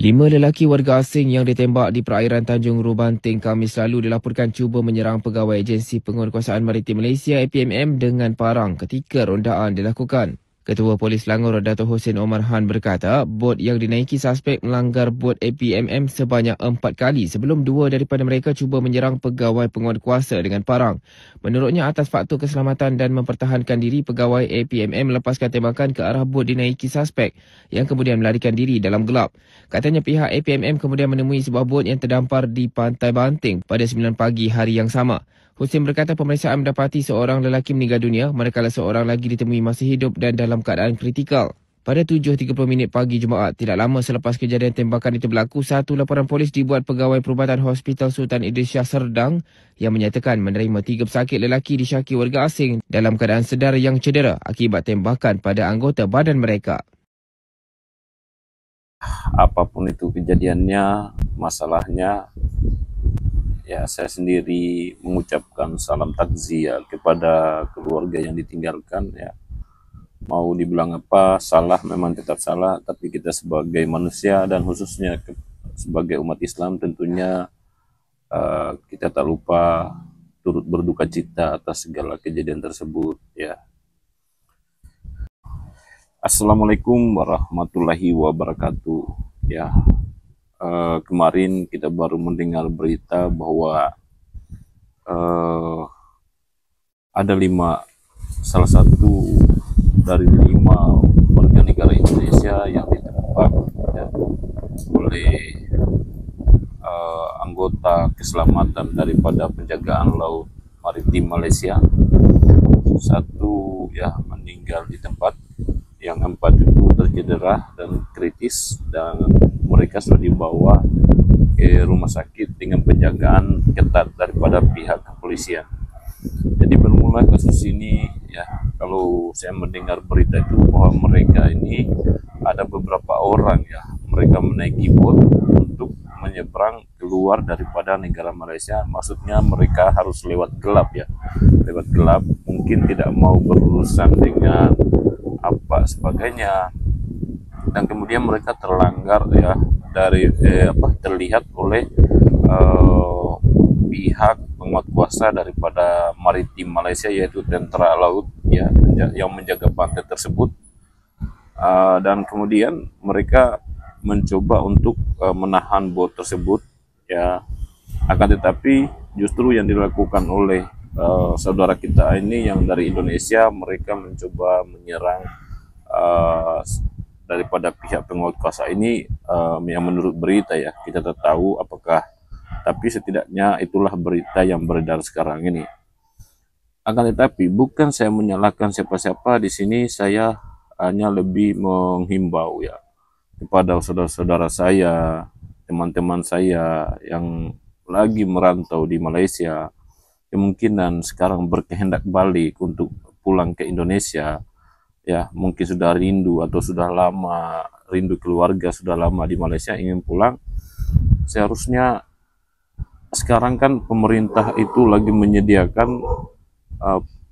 5 lelaki warga asing yang ditembak di perairan Tanjung Rubanting Khamis lalu dilaporkan cuba menyerang pegawai Agensi Penguatkuasaan Maritim Malaysia APMM dengan parang ketika rondaan dilakukan. Ketua Polis Selangor Dato' Hussein Omar Han berkata, bot yang dinaiki suspek melanggar bot APMM sebanyak 4 kali sebelum 2 daripada mereka cuba menyerang pegawai penguatkuasa dengan parang. Menurutnya, atas faktor keselamatan dan mempertahankan diri, pegawai APMM melepaskan tembakan ke arah bot dinaiki suspek yang kemudian melarikan diri dalam gelap. Katanya pihak APMM kemudian menemui sebuah bot yang terdampar di Pantai Banting pada 9 pagi hari yang sama. Hussein berkata pemeriksaan mendapati seorang lelaki meninggal dunia, manakala seorang lagi ditemui masih hidup dan dalam keadaan kritikal. Pada 7.30 pagi Jumaat, tidak lama selepas kejadian tembakan itu berlaku, satu laporan polis dibuat pegawai perubatan Hospital Sultan Idris Shah Serdang yang menyatakan menerima 3 pesakit lelaki disyaki warga asing dalam keadaan sedar yang cedera akibat tembakan pada anggota badan mereka. Apapun itu kejadiannya, masalahnya, ya saya sendiri mengucapkan salam takziah kepada keluarga yang ditinggalkan. Ya, mau dibilang apa, salah memang tetap salah, tapi kita sebagai manusia dan khususnya sebagai umat Islam tentunya kita tak lupa turut berduka cita atas segala kejadian tersebut. Ya, Assalamualaikum warahmatullahi wabarakatuh. Ya, kemarin kita baru mendengar berita bahwa ada salah satu dari 5 warga negara Indonesia yang ditembak, ya, oleh anggota keselamatan daripada penjagaan laut maritim Malaysia. Satu ya meninggal di tempat, yang 4 itu tercedera dan kritis, dan mereka sudah dibawa ke rumah sakit dengan penjagaan ketat daripada pihak kepolisian. Jadi bermula kasus ini, ya, kalau saya mendengar berita itu bahwa mereka ini ada beberapa orang, ya, mereka menaiki bot untuk menyeberang keluar daripada negara Malaysia. Maksudnya mereka harus lewat gelap, ya, lewat gelap, mungkin tidak mau berurusan dengan apa sebagainya, dan kemudian mereka terlanggar, ya, dari terlihat oleh pihak penguatkuasa daripada maritim Malaysia, yaitu tentara laut, ya, yang menjaga pantai tersebut. Dan kemudian mereka mencoba untuk menahan bot tersebut, ya, akan tetapi justru yang dilakukan oleh saudara kita ini yang dari Indonesia, mereka mencoba menyerang daripada pihak penguatkuasa ini, yang menurut berita, ya, kita tak tahu apakah, tapi setidaknya itulah berita yang beredar sekarang ini. Akan tetapi bukan saya menyalahkan siapa-siapa di sini, saya hanya lebih menghimbau, ya, kepada saudara-saudara saya, teman-teman saya yang lagi merantau di Malaysia, kemungkinan sekarang berkehendak balik untuk pulang ke Indonesia, ya, mungkin sudah rindu atau sudah lama rindu keluarga, sudah lama di Malaysia ingin pulang. Seharusnya sekarang kan pemerintah itu lagi menyediakan,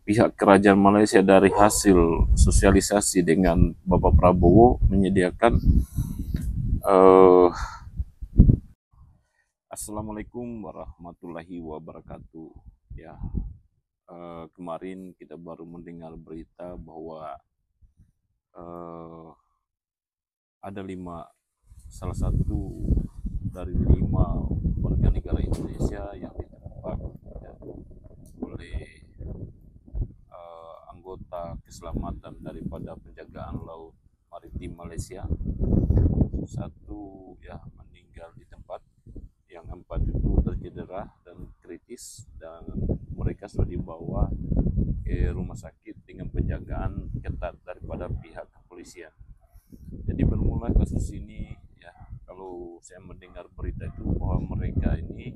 pihak kerajaan Malaysia dari hasil sosialisasi dengan Bapak Prabowo menyediakan Assalamualaikum warahmatullahi wabarakatuh. Ya, kemarin kita baru mendengar berita bahwa ada salah satu dari 5 warga negara Indonesia yang ditembak, ya, oleh anggota keselamatan daripada penjagaan laut maritim Malaysia. Satu ya meninggal di tempat, yang 4 itu tercedera dan kritis, dan mereka sudah dibawa ke rumah sakit dengan penjagaan ketat daripada pihak kepolisian. Jadi bermula kasus ini, ya, kalau saya mendengar berita itu bahwa mereka ini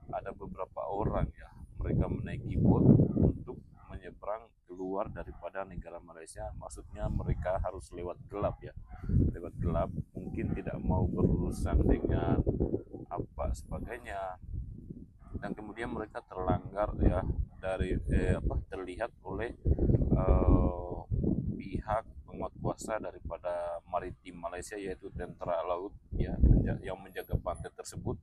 ada beberapa orang, ya, mereka menaiki bot untuk menyeberang keluar daripada negara Malaysia. Maksudnya mereka harus lewat gelap, ya, lewat gelap, mungkin tidak mau berurusan dengan apa sebagainya, dan kemudian mereka terlanggar, ya, dari terlihat oleh pihak penguatkuasa daripada maritim Malaysia, yaitu tentara laut, ya, yang menjaga pantai tersebut.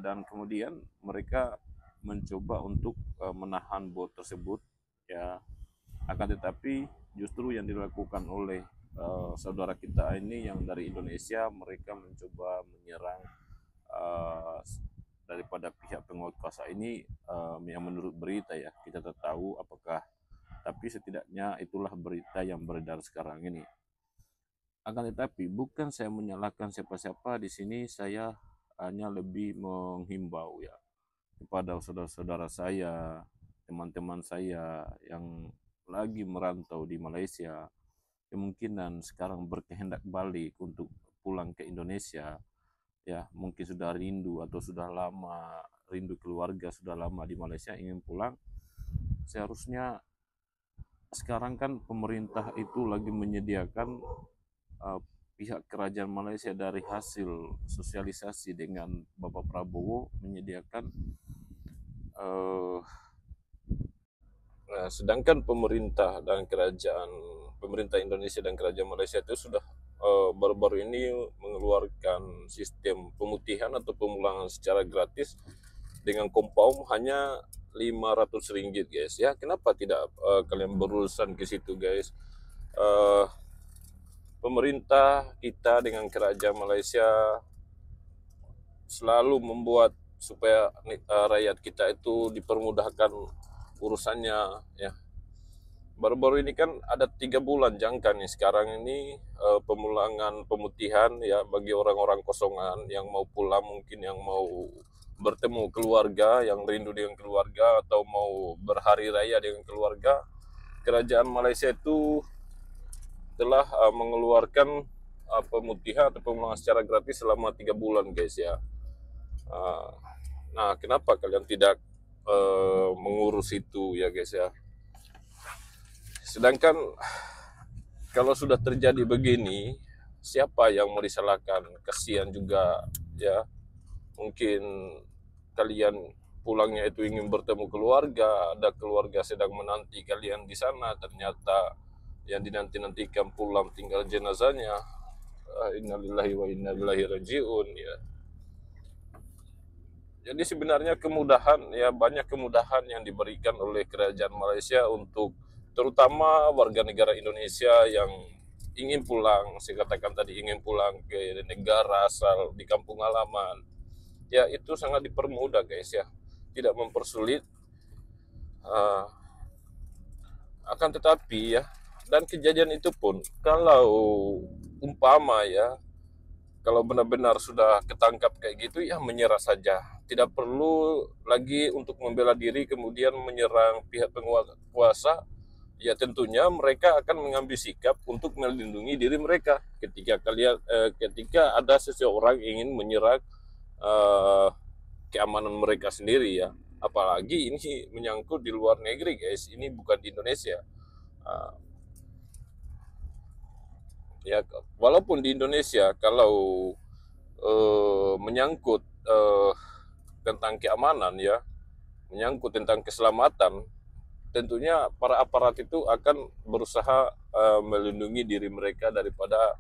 Dan kemudian mereka mencoba untuk menahan bot tersebut, ya. Akan tetapi justru yang dilakukan oleh saudara kita ini yang dari Indonesia, mereka mencoba menyerang daripada pihak penguasa ini, yang menurut berita ya, kita tak tahu apakah, tapi setidaknya itulah berita yang beredar sekarang ini. Akan tetapi bukan saya menyalahkan siapa-siapa di sini, saya hanya lebih menghimbau ya kepada saudara-saudara saya, teman-teman saya yang lagi merantau di Malaysia, kemungkinan sekarang berkehendak balik untuk pulang ke Indonesia, ya mungkin sudah rindu atau sudah lama rindu keluarga, sudah lama di Malaysia ingin pulang. Seharusnya sekarang kan pemerintah itu lagi menyediakan, pihak kerajaan Malaysia dari hasil sosialisasi dengan Bapak Prabowo menyediakan, sedangkan pemerintah Indonesia dan kerajaan Malaysia itu sudah baru-baru ini mengeluarkan sistem pemutihan atau pemulangan secara gratis dengan kompaum hanya RM500, guys. Ya, kenapa tidak kalian berurusan ke situ, guys? Pemerintah kita dengan kerajaan Malaysia selalu membuat supaya rakyat kita itu dipermudahkan urusannya, ya. Baru-baru ini kan ada 3 bulan jangka nih sekarang ini, pemulangan pemutihan ya bagi orang-orang kosongan yang mau pulang, mungkin yang mau bertemu keluarga, yang rindu dengan keluarga atau mau berhari raya dengan keluarga. Kerajaan Malaysia itu telah mengeluarkan pemutihan atau pemulangan secara gratis selama 3 bulan, guys, ya. Nah, kenapa kalian tidak mengurus itu ya, guys, ya? Sedangkan kalau sudah terjadi begini, siapa yang mau disalahkan? Kasihan juga, ya. Mungkin kalian pulangnya itu ingin bertemu keluarga, ada keluarga sedang menanti kalian di sana, ternyata yang dinanti-nantikan pulang tinggal jenazahnya. Innalillahi wa inna ilaihi rajiun, ya. Jadi sebenarnya kemudahan, ya, banyak kemudahan yang diberikan oleh kerajaan Malaysia untuk terutama warga negara Indonesia yang ingin pulang, saya katakan tadi, ingin pulang ke negara asal di kampung halaman. Ya, itu sangat dipermudah, guys, ya. Tidak mempersulit. Akan tetapi ya, dan kejadian itu pun kalau umpama ya, kalau benar-benar sudah ketangkap kayak gitu ya menyerah saja. Tidak perlu lagi untuk membela diri kemudian menyerang pihak penguasa. Ya tentunya mereka akan mengambil sikap untuk melindungi diri mereka ketika ada seseorang ingin menyerang keamanan mereka sendiri, ya. Apalagi ini menyangkut di luar negeri, guys. Ini bukan di Indonesia. Ya, walaupun di Indonesia kalau menyangkut tentang keamanan, ya, menyangkut tentang keselamatan, tentunya para aparat itu akan berusaha melindungi diri mereka daripada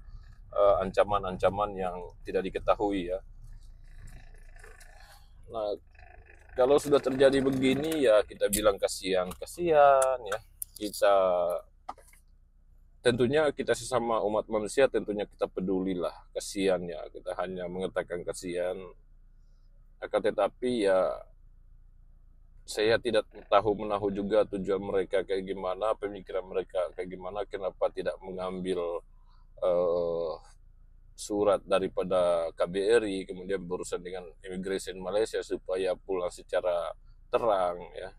ancaman-ancaman yang tidak diketahui, ya. Nah, kalau sudah terjadi begini ya kita bilang kasihan ya. Tentunya kita sesama umat manusia tentunya kita pedulilah, kasihan ya. Kita hanya mengatakan kasihan. Akan tetapi ya saya tidak tahu menahu juga tujuan mereka kayak gimana, pemikiran mereka kayak gimana, kenapa tidak mengambil surat daripada KBRI kemudian berurusan dengan Immigration Malaysia supaya pulang secara terang, ya.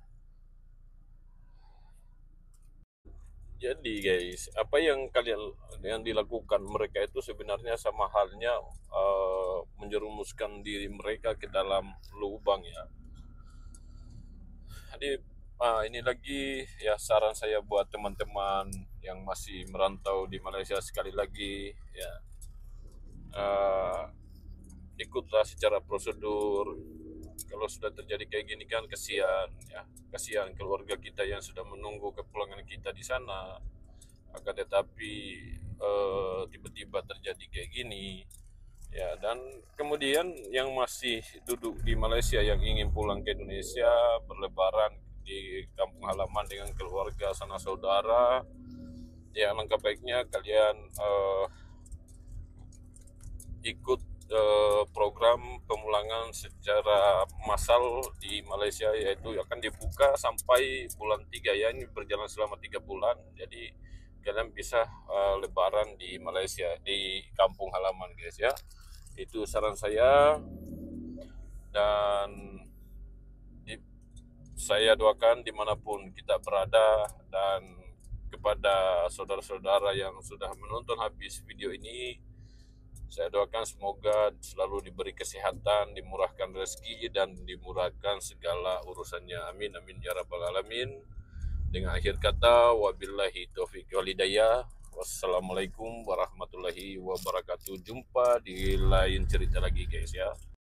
Jadi guys, apa yang dilakukan mereka itu sebenarnya sama halnya menjerumuskan diri mereka ke dalam lubang, ya. Jadi ini lagi ya saran saya buat teman-teman yang masih merantau di Malaysia, sekali lagi ya, ikutlah secara prosedur. Kalau sudah terjadi kayak gini kan kasihan, ya, kasihan keluarga kita yang sudah menunggu kepulangan kita di sana. Akan tetapi tiba-tiba terjadi kayak gini, ya, Dan kemudian yang masih duduk di Malaysia yang ingin pulang ke Indonesia berlebaran di kampung halaman dengan keluarga sanak saudara, ya alangkah baiknya kalian ikut program pemulangan secara massal di Malaysia, yaitu akan dibuka sampai bulan 3 ya, ini berjalan selama 3 bulan. Jadi kalian bisa lebaran di Malaysia, di kampung halaman guys ya. Itu saran saya, dan saya doakan dimanapun kita berada, dan kepada saudara-saudara yang sudah menonton habis video ini, saya doakan semoga selalu diberi kesehatan, dimurahkan rezeki, dan dimurahkan segala urusannya. Amin, amin, ya rabbal alamin. Dengan akhir kata, wabillahi taufiq wal hidayah. Wassalamualaikum warahmatullahi wabarakatuh. Jumpa di lain cerita lagi guys ya.